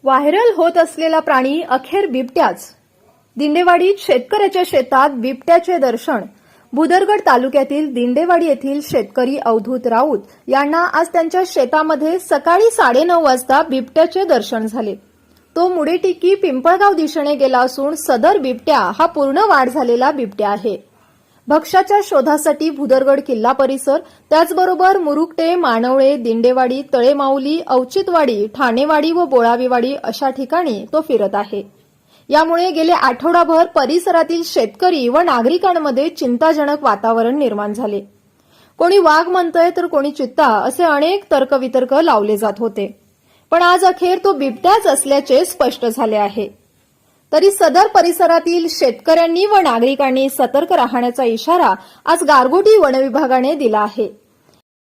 Viral होत असलेला प्राणी अखेर बिबट्याच. दिंडेवाडीत शेतकऱ्याच्या शेतात बिबट्याचे दर्शन. भुदरगड तालुक्यातील दिंडेवाडी येथील शेतकरी अवधूत राऊत यांना आज त्यांच्या शेतामध्ये सकाळी 9:30 वाजता बिबट्याचे दर्शन झाले. तो मुडेटिकी पिंपळगाव दिशेने गेला असून सदर बिबट्या हा पूर्ण वाढ झालेला बिबट्या आहे. भक्ष्याच्या शोधासाठी भुदरगड किल्ला परिसर, त्याचबरोबर मुरुकटे, मानवळे, दिंडेवाडी, तळेमाऊली, औचितवाडी, ठाणेवाडी व बोळावीवाडी अशा ठिकाणी तो फिरत आहे. यामुळे गेले आठवडाभर परिसरातील शेतकरी व नागरिकांमध्ये चिंताजनक वातावरण निर्माण झाले. कोणी वाघ म्हणतंय तर कोणी चित्ता असे अनेक तर्कवितर्क लावले जात होते. पण आज अखेर तो बिबट्याच असल्याचे स्पष्ट झाले आहे. तरी सदर परिसरातील शेतकऱ्यांनी व नागरिकांनी सतर्क राहण्याचा इशारा आज गारगोटी वनविभागाने दिला आहे.